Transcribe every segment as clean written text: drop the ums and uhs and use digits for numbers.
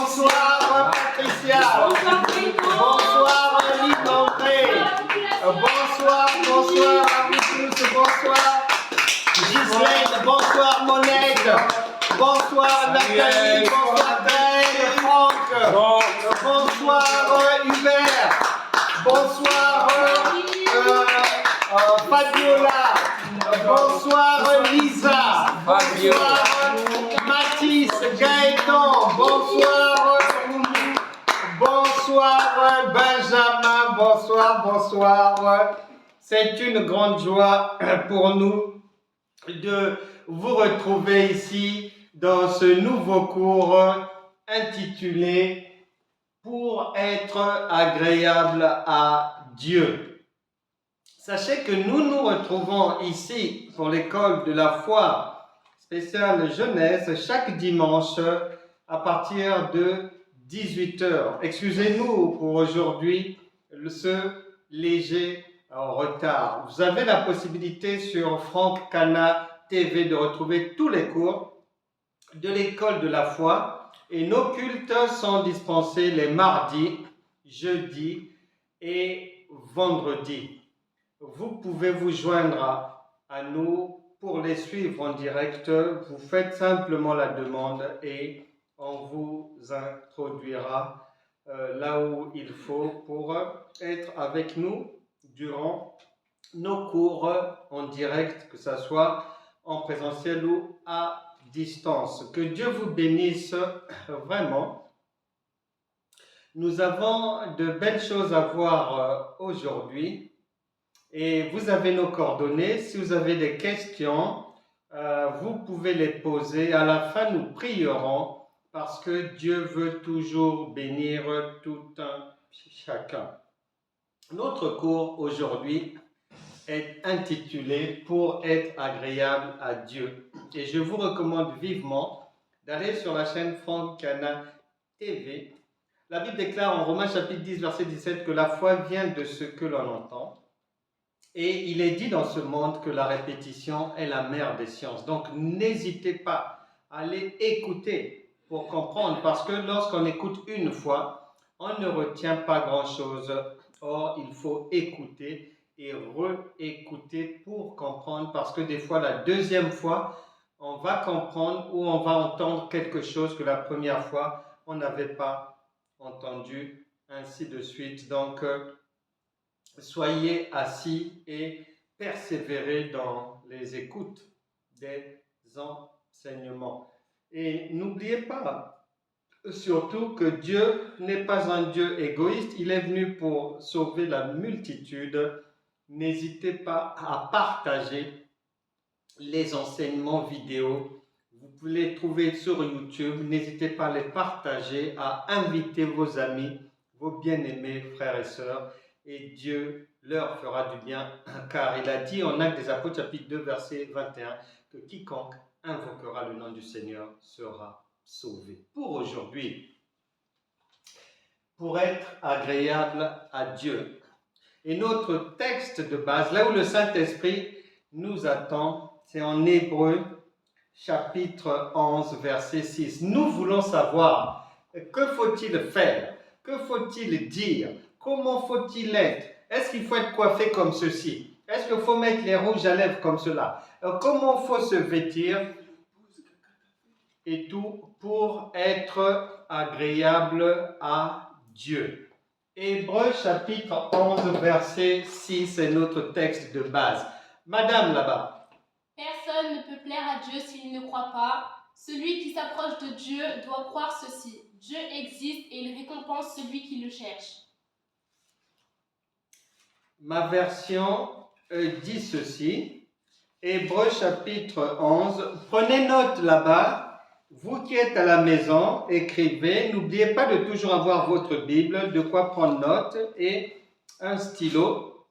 Bonsoir Patricia. Bonsoir Lynn André. Bonsoir à vous tous. Bonsoir Ghislaine. Bonsoir Monette. Bonsoir Nathalie. Bonsoir Gaël, Franck. Bonsoir Hubert. Bonsoir Fabiola. Bonsoir Lisa. Bonsoir Mathis, Gaëtan. Bonsoir Benjamin. Bonsoir. C'est une grande joie pour nous de vous retrouver ici dans ce nouveau cours intitulé Pour être agréable à Dieu. Sachez que nous nous retrouvons ici pour l'école de la foi spéciale jeunesse chaque dimanche à partir de 18h. Excusez-nous pour aujourd'hui ce léger retard. Vous avez la possibilité sur Franck Cana TV de retrouver tous les cours de l'école de la foi. Et nos cultes sont dispensés les mardis, jeudis et vendredis. Vous pouvez vous joindre à nous pour les suivre en direct. Vous faites simplement la demande et on vous introduira là où il faut pour être avec nous durant nos cours en direct, que ce soit en présentiel ou à distance. Que Dieu vous bénisse vraiment. Nous avons de belles choses à voir aujourd'hui et vous avez nos coordonnées. Si vous avez des questions, vous pouvez les poser. À la fin, nous prierons parce que Dieu veut toujours bénir tout un chacun. Notre cours aujourd'hui est intitulé « Pour être agréable à Dieu ». Et je vous recommande vivement d'aller sur la chaîne Franck Cana TV. La Bible déclare en Romains chapitre 10, verset 17 que la foi vient de ce que l'on entend. Et il est dit dans ce monde que la répétition est la mère des sciences. Donc n'hésitez pas à aller écouter pour comprendre, parce que lorsqu'on écoute une fois, on ne retient pas grand-chose. Or, il faut écouter et réécouter pour comprendre, parce que des fois, la deuxième fois, on va comprendre ou on va entendre quelque chose que la première fois, on n'avait pas entendu, ainsi de suite. Donc, soyez assis et persévérez dans les écoutes des enseignements. Et n'oubliez pas, surtout que Dieu n'est pas un Dieu égoïste, il est venu pour sauver la multitude. N'hésitez pas à partager les enseignements vidéo. Vous pouvez les trouver sur YouTube. N'hésitez pas à les partager, à inviter vos amis, vos bien-aimés frères et sœurs. Et Dieu leur fera du bien, car il a dit en Actes des Apôtres, chapitre 2, verset 21, que quiconque invoquera le nom du Seigneur sera sauvé. Pour aujourd'hui, pour être agréable à Dieu. Et notre texte de base, là où le Saint-Esprit nous attend, c'est en Hébreux, chapitre 11, verset 6. Nous voulons savoir, que faut-il faire? Que faut-il dire? Comment faut-il être? Est-ce qu'il faut être coiffé comme ceci? Est-ce qu'il faut mettre les rouges à lèvres comme cela? Comment faut se vêtir? Et tout pour être agréable à Dieu. Hébreux chapitre 11, verset 6 est notre texte de base. Madame là-bas. Personne ne peut plaire à Dieu s'il ne croit pas. Celui qui s'approche de Dieu doit croire ceci. Dieu existe et il récompense celui qui le cherche. Ma version dit ceci. Hébreux chapitre 11. Prenez note là-bas. Vous qui êtes à la maison, écrivez. N'oubliez pas de toujours avoir votre Bible, de quoi prendre note et un stylo.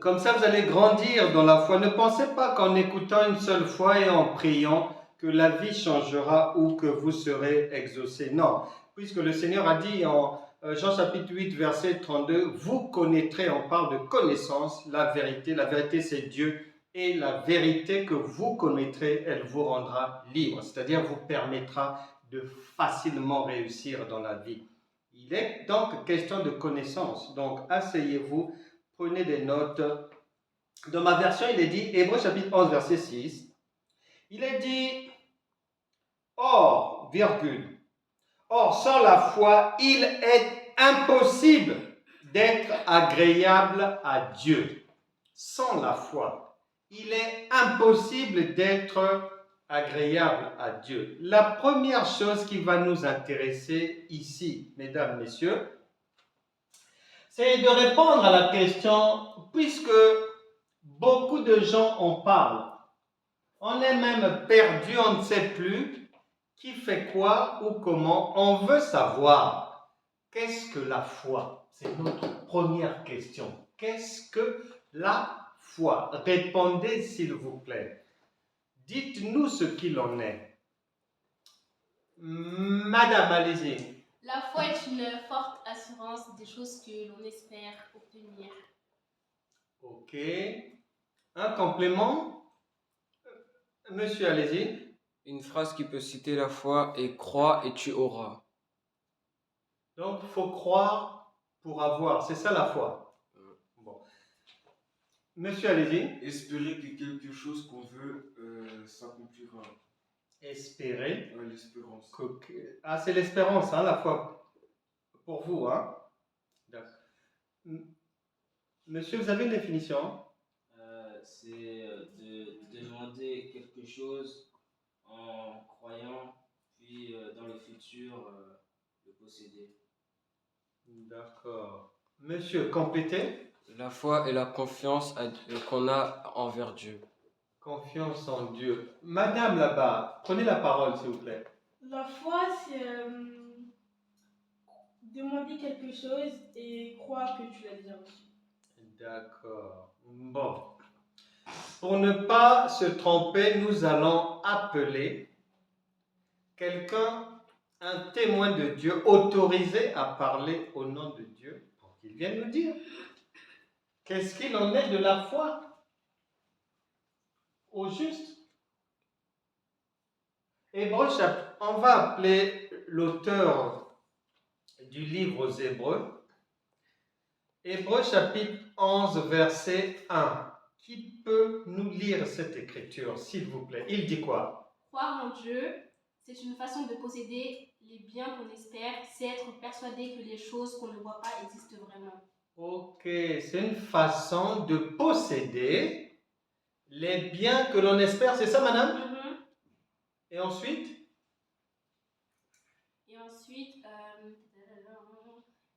Comme ça, vous allez grandir dans la foi. Ne pensez pas qu'en écoutant une seule fois et en priant, que la vie changera ou que vous serez exaucé. Non, puisque le Seigneur a dit en Jean chapitre 8, verset 32, « Vous connaîtrez », on parle de connaissance, la vérité c'est Dieu, et la vérité que vous connaîtrez, elle vous rendra libre, c'est-à-dire vous permettra de facilement réussir dans la vie. Il est donc question de connaissance. Donc, asseyez-vous, prenez des notes. Dans ma version, il est dit, Hébreux chapitre 11, verset 6, il est dit, or, virgule, or, sans la foi, il est impossible d'être agréable à Dieu. Sans la foi, il est impossible d'être agréable à Dieu. La première chose qui va nous intéresser ici, mesdames, messieurs, c'est de répondre à la question, puisque beaucoup de gens en parlent, on est même perdu, on ne sait plus qui fait quoi ou comment, on veut savoir qu'est-ce que la foi? C'est notre première question. Qu'est-ce que la foi? Répondez s'il vous plaît. Dites-nous ce qu'il en est. Madame, allez-y. La foi est une forte assurance des choses que l'on espère obtenir. Ok. Un complément? Monsieur, allez-y. Une phrase qui peut citer la foi est crois et tu auras. Donc, il faut croire pour avoir. C'est ça la foi. Bon. Monsieur, allez-y. Espérer que quelque chose qu'on veut s'accomplira. Espérer. Ouais, l'espérance. Ah, c'est l'espérance, hein, la foi. Pour vous, hein. D'accord. Monsieur, vous avez une définition? C'est de demander quelque chose en croyant, puis dans le futur, le posséder. D'accord. Monsieur, complétez. La foi est la confiance qu'on a envers Dieu. Confiance en Dieu. Madame là-bas, prenez la parole s'il vous plaît. La foi, c'est demander quelque chose et croire que tu l'as déjà reçu. D'accord. Bon. Pour ne pas se tromper, nous allons appeler quelqu'un, un témoin de Dieu, autorisé à parler au nom de Dieu, pour qu'il vienne nous dire qu'est-ce qu'il en est de la foi au juste. Hébreux, on va appeler l'auteur du livre aux Hébreux. Hébreux chapitre 11, verset 1. Qui peut nous lire cette écriture, s'il vous plaît? Il dit quoi? Croire en Dieu, c'est une façon de posséder les biens qu'on espère, c'est être persuadé que les choses qu'on ne voit pas existent vraiment. Ok, c'est une façon de posséder les biens que l'on espère, c'est ça, madame? Et ensuite? Et ensuite,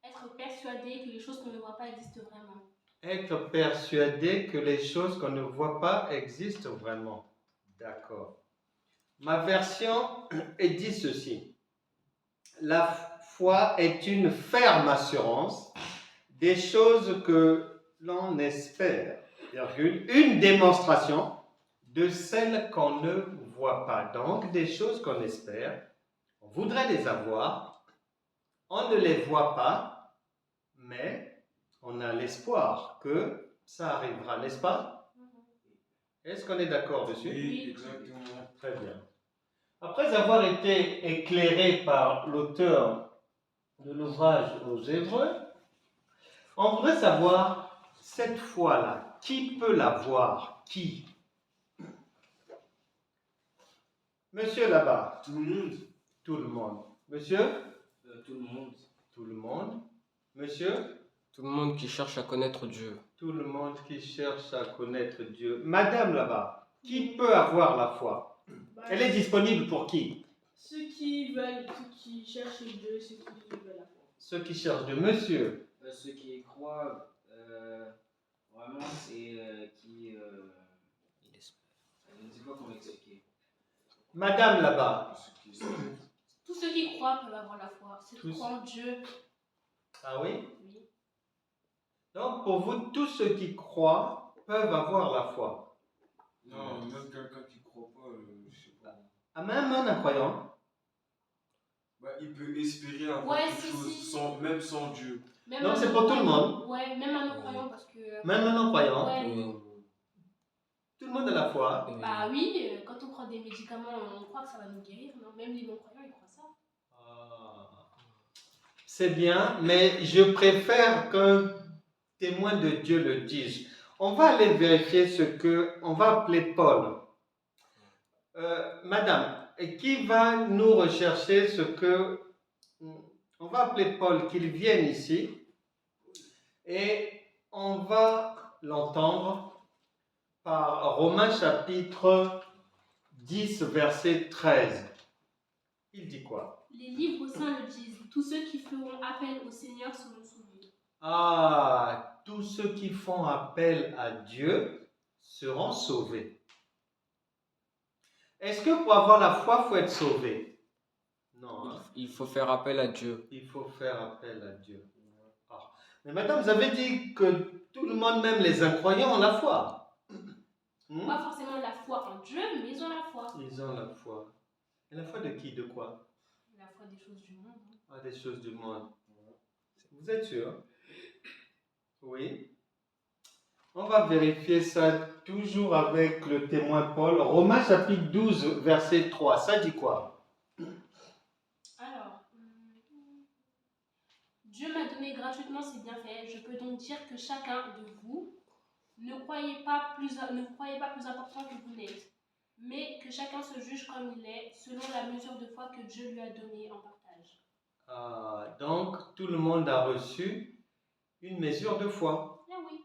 être persuadé que les choses qu'on ne voit pas existent vraiment. Être persuadé que les choses qu'on ne voit pas existent vraiment. D'accord. Ma version dit ceci. La foi est une ferme assurance des choses que l'on espère, virgule, une démonstration de celles qu'on ne voit pas. Donc, des choses qu'on espère, on voudrait les avoir, on ne les voit pas, mais on a l'espoir que ça arrivera, n'est-ce pas? Est-ce qu'on est d'accord dessus? Oui, exactement. Très bien. Après avoir été éclairé par l'auteur de l'ouvrage aux Hébreux, on voudrait savoir, cette foi-là, qui peut l'avoir? Qui? Monsieur là-bas. Tout le monde. Tout le monde. Monsieur? Tout le monde. Tout le monde. Monsieur? Tout le monde qui cherche à connaître Dieu. Tout le monde qui cherche à connaître Dieu. Madame là-bas, qui peut avoir la foi? Elle est disponible pour qui? Ceux qui veulent, ceux qui cherchent Dieu, ceux qui veulent la foi. Ceux qui cherchent Dieu. Monsieur? Ceux qui y croient, vraiment, c'est qui... Il espère. je ne sais pas comment expliquer. Madame là-bas. Tous ceux qui croient peuvent avoir la foi. Ceux qui Tous. croient en Dieu, Ah oui? oui. Donc pour vous, tous ceux qui croient peuvent avoir la foi. Non, même quelqu'un qui ne croit pas, je sais pas. Ah, même un incroyant? Bah, il peut espérer avoir Ouais, quelque si, chose, si. même sans Dieu. Même Non, un c'est pour tout le non-croyant. monde. Ouais, même un non-croyant parce que... Même un incroyant? Ouais. Oui. Tout le monde a la foi. Bah oui, quand on prend des médicaments, on croit que ça va nous guérir. Non, même les non-croyants, ils croient ça. Ah. C'est bien, mais je préfère qu'un témoin de Dieu le dise. On va aller vérifier ce que... On va appeler Paul. Madame, qui va nous rechercher ce que... On va appeler Paul, qu'il vienne ici. Et on va l'entendre par Romains chapitre 10, verset 13. Il dit quoi? Les livres saints le disent. Tous ceux qui feront appel au Seigneur seront sauvés. Ah, tous ceux qui font appel à Dieu seront sauvés. Est-ce que pour avoir la foi, il faut être sauvé? Non. Hein? Il faut faire appel à Dieu. Il faut faire appel à Dieu. Ah. Mais madame, vous avez dit que tout le monde, même les incroyants, ont la foi. Pas forcément la foi en Dieu, mais ils ont la foi. Ils ont la foi. Et la foi de qui? De quoi? La foi des choses du monde. Ah, des choses du monde. Vous êtes sûr? Oui. On va vérifier ça toujours avec le témoin Paul. Romains chapitre 12, verset 3. Ça dit quoi? Alors, Dieu m'a donné gratuitement ses bienfaits. Je peux donc dire que chacun de vous ne croyez pas plus important que vous n'êtes, mais que chacun se juge comme il est, selon la mesure de foi que Dieu lui a donnée en partage. Ah, donc, tout le monde a reçu une mesure de foi. Ah oui.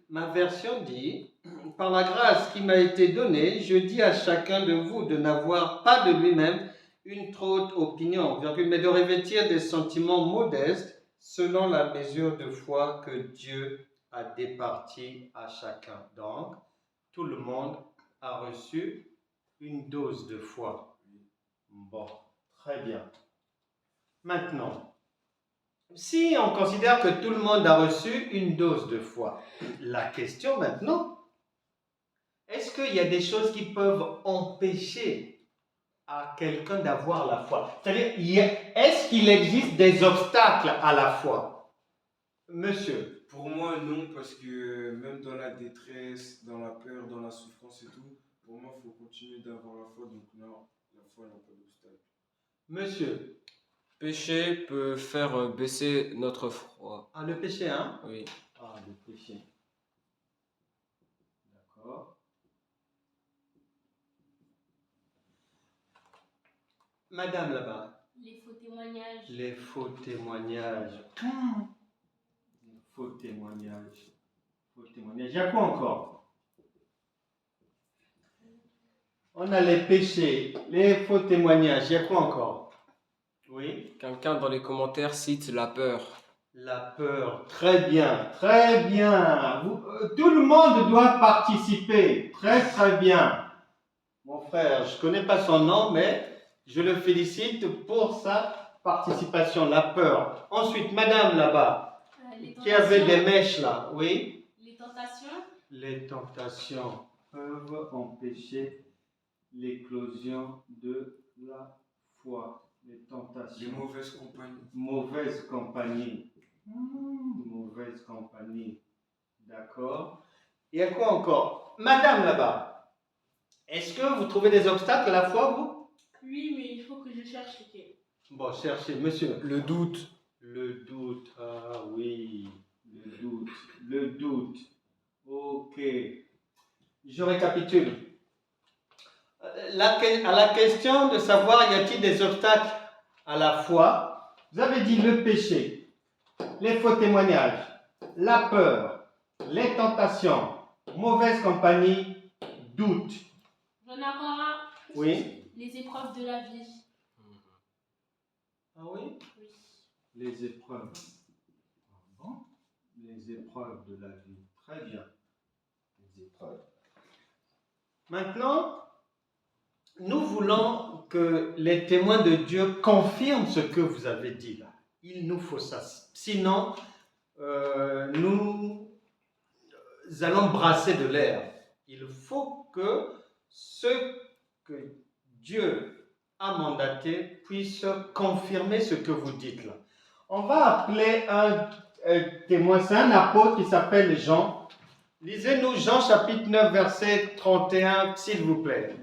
Ma version dit, par la grâce qui m'a été donnée, je dis à chacun de vous de n'avoir pas de lui-même une trop haute opinion, mais de revêtir des sentiments modestes selon la mesure de foi que Dieu a départie à chacun. Donc, tout le monde a reçu une dose de foi. Bon, très bien. Maintenant, si on considère que tout le monde a reçu une dose de foi, la question maintenant, est-ce qu'il y a des choses qui peuvent empêcher à quelqu'un d'avoir la foi? C'est-à-dire, est-ce qu'il existe des obstacles à la foi? Monsieur? Pour moi, non, parce que même dans la détresse, dans la peur, dans la souffrance et tout, pour moi, il faut continuer d'avoir la foi. Donc non, la foi n'a pas d'obstacle. Monsieur? Péché peut faire baisser notre foi. Ah, le péché, hein? Oui. Ah, le péché. D'accord. Madame là-bas. Les faux témoignages. Les faux témoignages. Les faux témoignages. Faux témoignages. Il y a quoi encore? On a les péchés, les faux témoignages. Il y a quoi encore? Oui. Quelqu'un dans les commentaires cite la peur. La peur. Très bien, très bien. Tout le monde doit participer. Très, très bien. Mon frère, je ne connais pas son nom, mais je le félicite pour sa participation. La peur. Ensuite, madame là-bas, qui avait des mèches là. Oui. Les tentations. Les tentations peuvent empêcher l'éclosion de la foi. Les tentations. Les mauvaises compagnies. Mauvaise compagnie. Mauvaise compagnie. D'accord. Il y a quoi encore? Madame là-bas, est-ce que vous trouvez des obstacles à la foi, vous? Oui, mais il faut que je cherche lesquels. Bon, cherchez, monsieur. Le doute. Le doute. Ah oui. Le doute. Le doute. Ok. Je récapitule. À la question de savoir y a-t-il des obstacles à la foi, vous avez dit le péché, les faux témoignages, la peur, les tentations, mauvaise compagnie, doute. J'en ai encore un. Oui. Les épreuves de la vie. Ah oui? Oui. Les épreuves. Ah bon? Les épreuves de la vie. Très bien. Les épreuves. Maintenant, nous voulons que les témoins de Dieu confirment ce que vous avez dit là. Il nous faut ça. Sinon, nous allons brasser de l'air. Il faut que ceux que Dieu a mandatés puissent confirmer ce que vous dites là. On va appeler un témoin, c'est un apôtre qui s'appelle Jean. Lisez-nous Jean chapitre 9, verset 31, s'il vous plaît.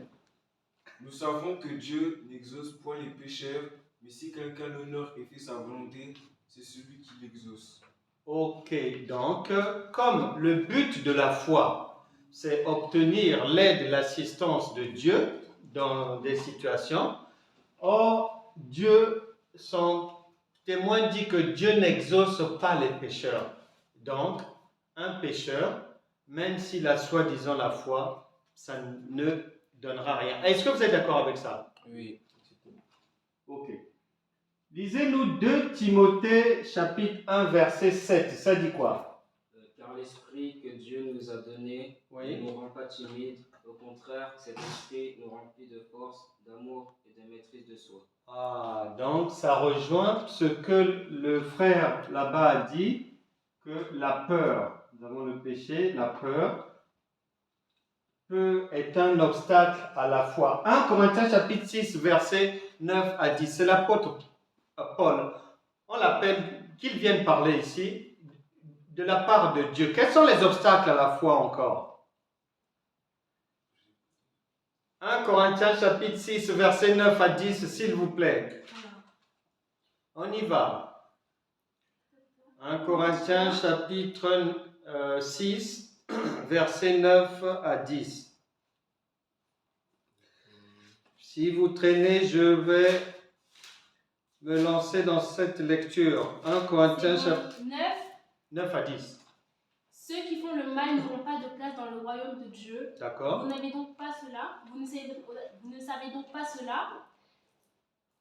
Nous savons que Dieu n'exauce point les pécheurs, mais si quelqu'un l'honore et fait sa volonté, c'est celui qui l'exauce. Ok, donc, comme le but de la foi, c'est obtenir l'aide et l'assistance de Dieu dans des situations, or, Dieu, son témoin dit que Dieu n'exauce pas les pécheurs. Donc, un pécheur, même s'il a soi-disant la foi, ça ne donnera rien. Est-ce que vous êtes d'accord avec ça? Oui. Ok. Lisez-nous 2 Timothée chapitre 1 verset 7. Ça dit quoi? Car l'esprit que Dieu nous a donné Oui. ne nous rend pas timides. Au contraire, cet esprit nous remplit de force, d'amour et de maîtrise de soi. Ah, donc ça rejoint ce que le frère là-bas a dit, que la peur, nous avons le péché, la peur est un obstacle à la foi. 1 Corinthiens chapitre 6 verset 9 à 10, c'est l'apôtre Paul. On l'appelle, qu'il vienne parler ici, de la part de Dieu. Quels sont les obstacles à la foi encore? 1 Corinthiens chapitre 6 verset 9 à 10, s'il vous plaît. On y va. 1 Corinthiens chapitre 6, verset 9 à 10. Si vous traînez, je vais me lancer dans cette lecture. 1 Corinthiens chapitre 9 à 10. Ceux qui font le mal n'auront pas de place dans le royaume de Dieu. D'accord? Vous n'avez donc pas cela. Vous ne savez donc pas cela.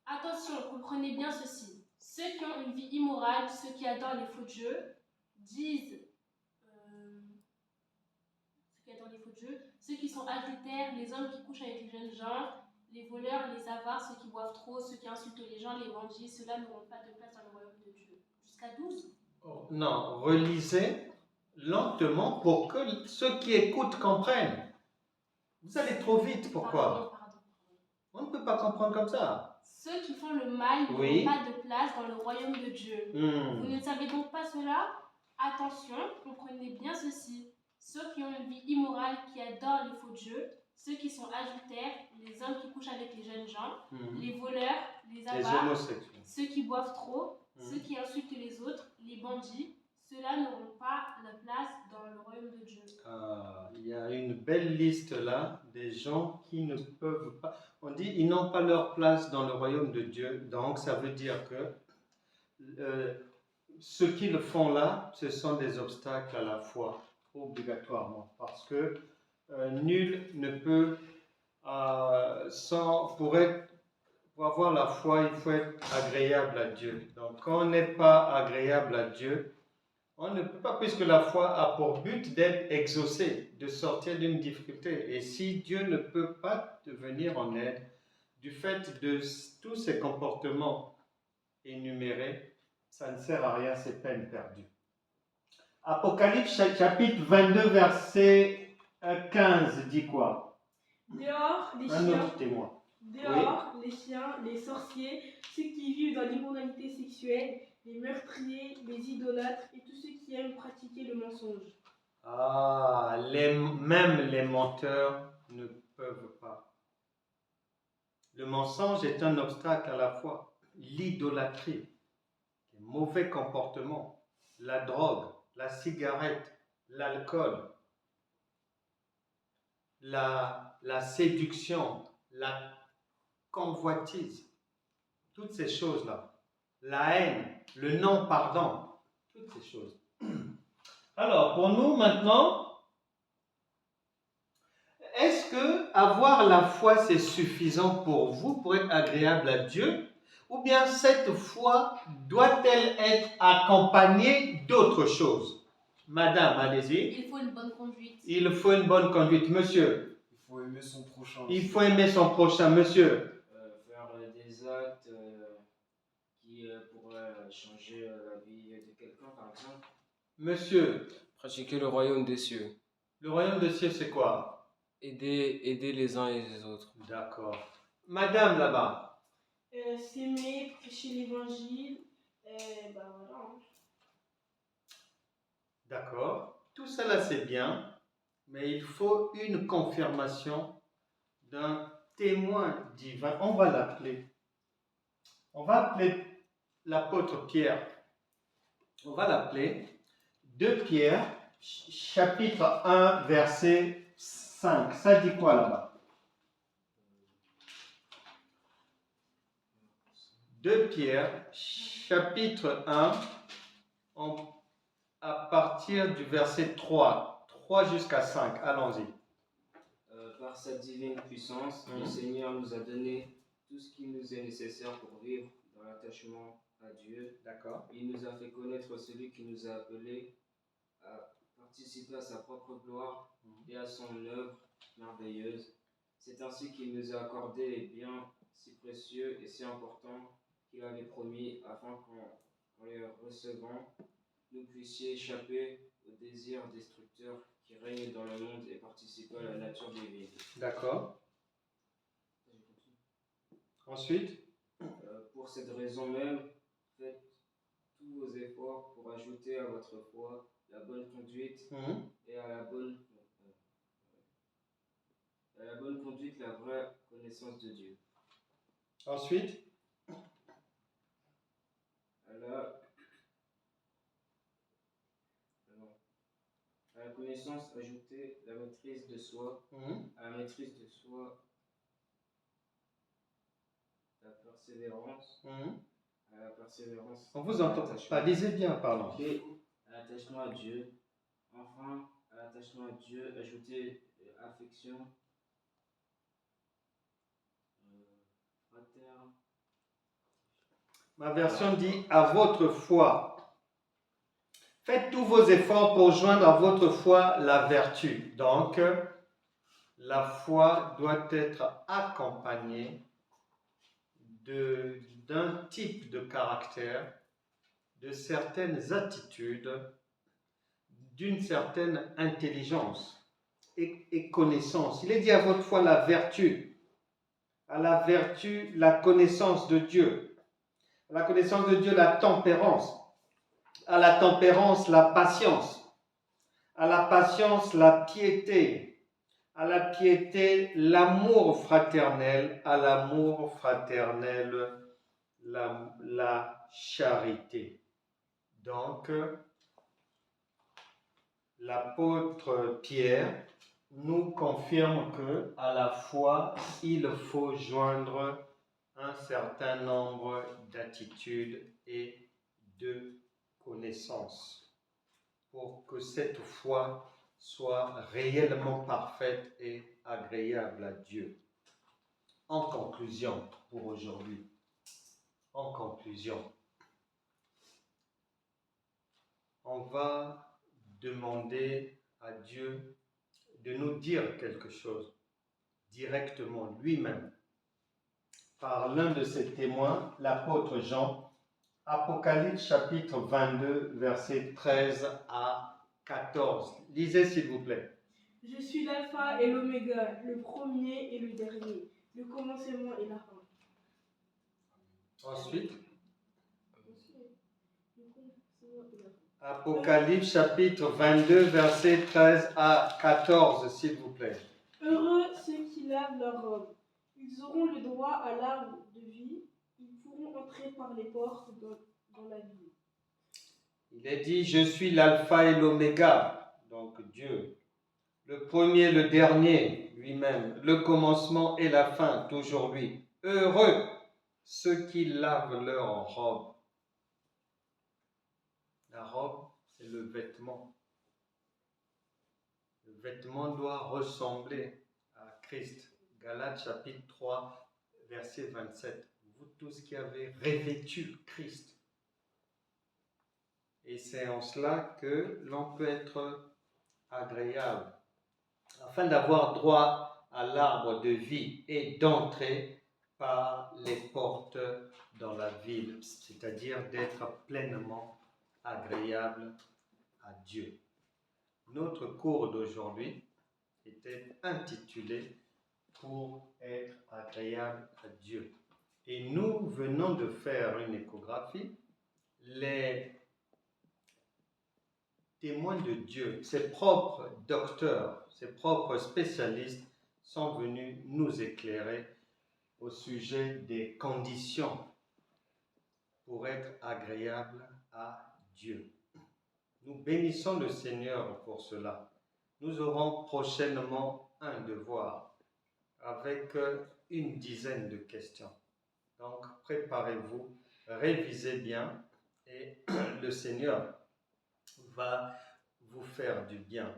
Attention, comprenez bien ceci. Ceux qui ont une vie immorale, ceux qui adorent les faux dieux, ceux qui sont adultères, les hommes qui couchent avec les jeunes gens, les voleurs, les avares, ceux qui boivent trop, ceux qui insultent les gens, les bandits, ceux-là n'auront pas de place dans le royaume de Dieu. Jusqu'à 12. Non, relisez lentement pour que ceux qui écoutent comprennent. Vous allez trop vite, pourquoi? Pardon. On ne peut pas comprendre comme ça. Ceux qui font le mal Oui. n'auront pas de place dans le royaume de Dieu. Vous ne savez donc pas cela? Attention, comprenez bien ceci. Ceux qui ont une vie immorale, qui adorent les faux dieux, ceux qui sont adultères, les hommes qui couchent avec les jeunes gens, les voleurs, les Les avares, homosexuels. ceux qui boivent trop, ceux qui insultent les autres, les bandits, ceux-là n'auront pas la place dans le royaume de Dieu. Il y a une belle liste là des gens qui ne peuvent pas. On dit ils n'ont pas leur place dans le royaume de Dieu. Donc ça veut dire que ceux qui le font là, ce sont des obstacles à la foi, obligatoirement. Parce que nul ne peut, pour avoir la foi, il faut être agréable à Dieu. Donc quand on n'est pas agréable à Dieu, on ne peut pas, puisque la foi a pour but d'être exaucée, de sortir d'une difficulté. Et si Dieu ne peut pas te venir en aide, du fait de tous ces comportements énumérés, ça ne sert à rien, c'est peine perdue. Apocalypse chapitre 22, verset 15 dit quoi? Dehors, les Un chiens. autre témoin. Dehors, les chiens, les sorciers, ceux qui vivent dans l'immoralité sexuelle, les meurtriers, les idolâtres et tous ceux qui aiment pratiquer le mensonge. Même les menteurs ne peuvent pas. Le mensonge est un obstacle à la foi. L'idolâtrie, les mauvais comportements, la drogue, la cigarette, l'alcool, la séduction, la convoitise, toutes ces choses-là, la haine, le non-pardon, toutes ces choses. Alors, pour nous maintenant, est-ce que avoir la foi, c'est suffisant pour vous, pour être agréable à Dieu? Ou bien cette foi doit-elle être accompagnée d'autres choses? Madame, allez-y. Il faut une bonne conduite. Il faut une bonne conduite. Monsieur. Il faut aimer son prochain. Il faut aimer son prochain. Monsieur. Faire des actes qui pourraient changer la vie de quelqu'un, par exemple. Monsieur. Pratiquer le royaume des cieux. Le royaume des cieux, c'est quoi? Aider les uns et les autres. D'accord. Madame, là-bas. S'aimer, prêcher l'évangile, voilà. D'accord. Tout ça là, c'est bien. mais il faut une confirmation d'un témoin divin. On va l'appeler. On va appeler l'apôtre Pierre. On va l'appeler 2 Pierre, chapitre 1, verset 5. Ça dit quoi là-bas? 2 Pierre, chapitre 1, à partir du verset 3 jusqu'à 5. Allons-y. Par sa divine puissance, le Mhm. Seigneur nous a donné tout ce qui nous est nécessaire pour vivre dans l'attachement à Dieu. D'accord. Il nous a fait connaître celui qui nous a appelés à participer à sa propre gloire et à son œuvre merveilleuse. C'est ainsi qu'il nous a accordé les biens si précieux et si importants qu'il avait promis, afin qu'en les recevant, nous puissions échapper aux désirs destructeurs qui règnent dans le monde et participer à la nature divine. D'accord. Ensuite, Pour cette raison même, faites tous vos efforts pour ajouter à votre foi la bonne conduite et à la bonne conduite la vraie connaissance de Dieu. ensuite, À la connaissance, ajouter la maîtrise de soi. À la maîtrise de soi, la persévérance. À la persévérance, on vous entend pas. Lisez bien, pardon. Et à l'attachement à Dieu. Enfin, à l'attachement à Dieu, ajouter affection, fraterne. Ma version dit à votre foi. Faites tous vos efforts pour joindre à votre foi la vertu. Donc, la foi doit être accompagnée d'un type de caractère, de certaines attitudes, d'une certaine intelligence et connaissance. Il est dit à votre foi la vertu, à la vertu la connaissance de Dieu, à la connaissance de Dieu la tempérance, à la tempérance la patience, à la patience la piété, à la piété l'amour fraternel, à l'amour fraternel la charité. Donc, l'apôtre Pierre nous confirme que à la foi, il faut joindre un certain nombre d'attitudes et de connaissances pour que cette foi soit réellement parfaite et agréable à Dieu. En conclusion, pour aujourd'hui, en conclusion, on va demander à Dieu de nous dire quelque chose directement lui-même par l'un de ses témoins, l'apôtre Jean, Apocalypse chapitre 22, versets 13 à 14. Lisez s'il vous plaît. Je suis l'alpha et l'oméga, le premier et le dernier, le commencement et la fin. Ensuite, Le commencement et la fin. Apocalypse chapitre 22, versets 13 à 14, s'il vous plaît. Heureux ceux qui lavent leurs robes. Ils auront le droit à l'arbre de vie. Ils pourront entrer par les portes dans la ville. Il est dit, je suis l'alpha et l'oméga, donc Dieu. Le premier, le dernier, lui-même. Le commencement et la fin, toujours lui. Heureux ceux qui lavent leurs robes. La robe, c'est le vêtement. Le vêtement doit ressembler à Christ. Galates chapitre 3, verset 27. Vous tous qui avez revêtu Christ. Et c'est en cela que l'on peut être agréable. Afin d'avoir droit à l'arbre de vie et d'entrer par les portes dans la ville, c'est-à-dire d'être pleinement agréable à Dieu. Notre cours d'aujourd'hui était intitulé « Pour être agréable à Dieu ». Et nous venons de faire une échographie. Les témoins de Dieu, ses propres docteurs, ses propres spécialistes sont venus nous éclairer au sujet des conditions pour être agréable à Dieu. Nous bénissons le Seigneur pour cela. Nous aurons prochainement un devoir avec une dizaine de questions. Donc, préparez-vous, révisez bien et le Seigneur va vous faire du bien.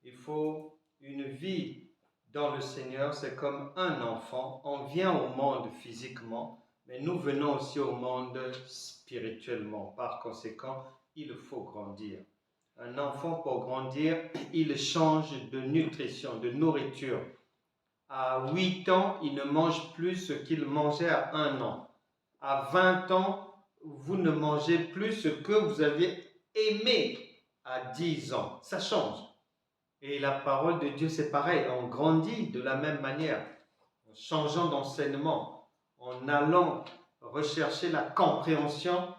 Il faut une vie dans le Seigneur, c'est comme un enfant. On vient au monde physiquement, mais nous venons aussi au monde spirituellement. Par conséquent, il faut grandir. Un enfant, pour grandir, il change de nutrition, de nourriture. À 8 ans, il ne mange plus ce qu'il mangeait à 1 an. À 20 ans, vous ne mangez plus ce que vous avez aimé à 10 ans. Ça change. Et la parole de Dieu, c'est pareil. On grandit de la même manière, en changeant d'enseignement, en allant rechercher la compréhension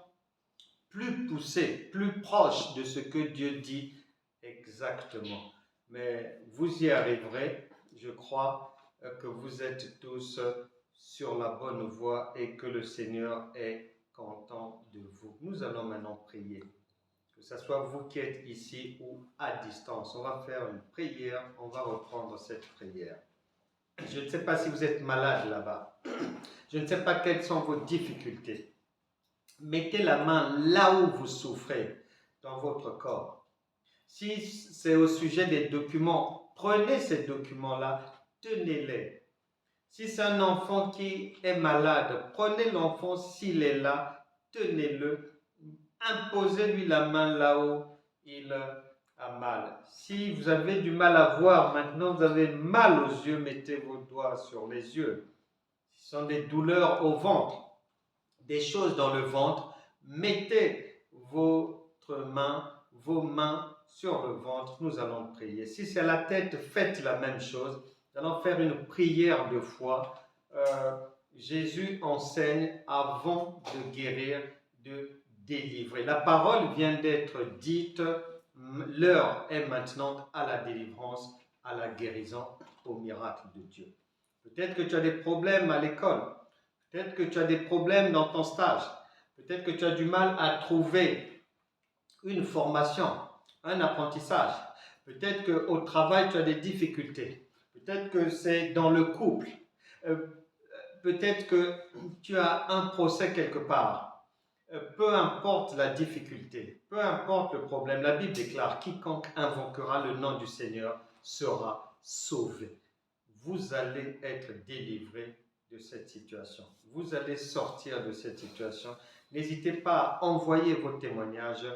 plus poussée, plus proche de ce que Dieu dit exactement. Mais vous y arriverez. Je crois que vous êtes tous sur la bonne voie et que le Seigneur est content de vous. Nous allons maintenant prier. Que ce soit vous qui êtes ici ou à distance. On va faire une prière, on va reprendre cette prière. Je ne sais pas si vous êtes malade là-bas. Je ne sais pas quelles sont vos difficultés. Mettez la main là où vous souffrez dans votre corps. Si c'est au sujet des documents, prenez ces documents-là, tenez-les. Si c'est un enfant qui est malade, prenez l'enfant s'il est là, tenez-le. Imposez-lui la main là où il a mal. Si vous avez du mal à voir, maintenant vous avez mal aux yeux, mettez vos doigts sur les yeux. Ce sont des douleurs au ventre, des choses dans le ventre, mettez vos mains sur le ventre, nous allons prier. Si c'est la tête, faites la même chose. Nous allons faire une prière de foi. Jésus enseigne avant de guérir, de délivrer. La parole vient d'être dite, l'heure est maintenant à la délivrance, à la guérison, au miracle de Dieu. Peut-être que tu as des problèmes à l'école, peut-être que tu as des problèmes dans ton stage, peut-être que tu as du mal à trouver une formation, un apprentissage, peut-être qu'au travail tu as des difficultés, peut-être que c'est dans le couple, peut-être que tu as un procès quelque part. Peu importe la difficulté, peu importe le problème, la Bible déclare « Quiconque invoquera le nom du Seigneur sera sauvé ». Vous allez être délivré de cette situation. Vous allez sortir de cette situation. N'hésitez pas à envoyer vos témoignages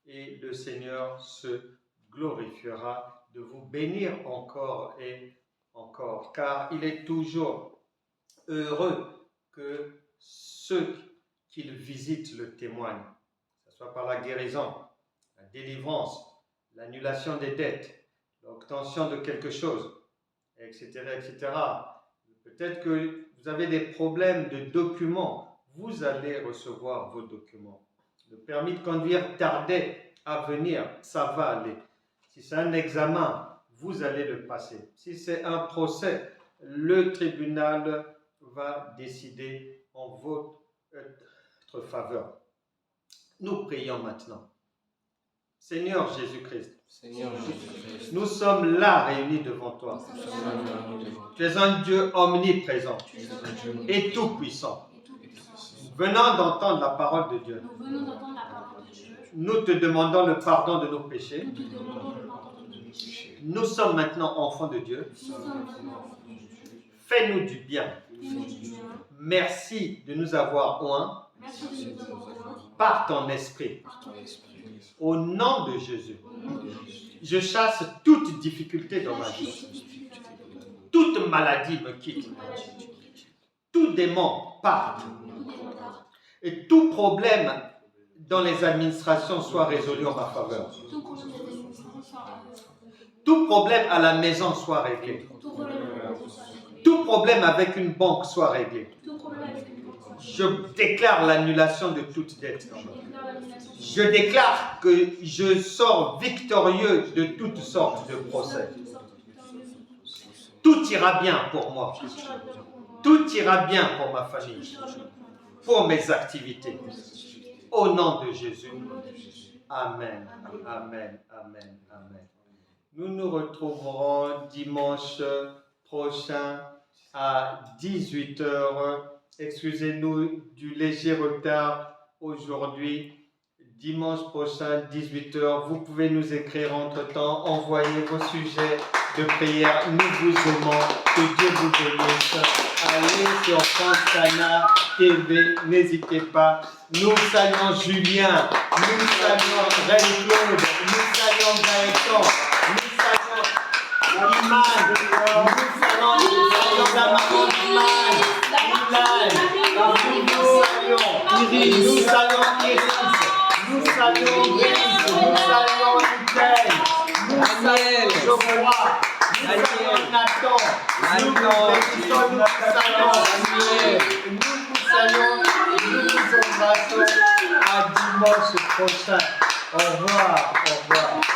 et le Seigneur se glorifiera de vous bénir encore et encore, car il est toujours heureux que ceux qu'il visite le témoignent, que ce soit par la guérison, la délivrance, l'annulation des dettes, l'obtention de quelque chose, etc., etc. Peut-être que vous avez des problèmes de documents, vous allez recevoir vos documents. Le permis de conduire tardait à venir, ça va aller. Si c'est un examen, vous allez le passer. Si c'est un procès, le tribunal va décider en votre faveur. Nous prions maintenant. Seigneur Jésus-Christ, nous sommes là réunis devant toi. Tu es un Dieu omniprésent et tout-puissant. Venant d'entendre la parole de Dieu, nous te demandons le pardon de nos péchés. Nous sommes maintenant enfants de Dieu. Fais-nous du bien. Merci de nous avoir oints par ton esprit. Au nom de Jésus, je chasse toute difficulté dans ma vie. Toute maladie me quitte. Tout démon parte. Et tout problème dans les administrations soit résolu en ma faveur. Tout problème à la maison soit réglé. Tout problème avec une banque soit réglé. Je déclare l'annulation de toute dette. Je déclare l'annulation de Je déclare que je sors victorieux de toutes sortes de procès. Tout ira bien pour moi. Tout ira bien pour ma famille, pour mes activités. Au nom de Jésus. Amen. Amen. Amen. Amen. Nous nous retrouverons dimanche prochain à 18h. Excusez-nous du léger retard aujourd'hui. Dimanche prochain, 18h. Vous pouvez nous écrire entre-temps. Envoyez vos sujets de prière. Nous vous aimons. Que Dieu vous bénisse. Allez sur France Cana TV. N'hésitez pas. Nous saluons Julien. Nous saluons Ray-Claude. Nous saluons Gaëtan. Nous saluons Iman. Nous saluons la maman d'Iman. Nous saluons Iris. Nous saluons Iris. Nous saluons Iris. Nous saluons Michael. Nous saluons Geoffroy. Nous saluons Nathan. Nous vous saluons. Nous vous embrassons. À dimanche prochain. Au revoir. Au revoir.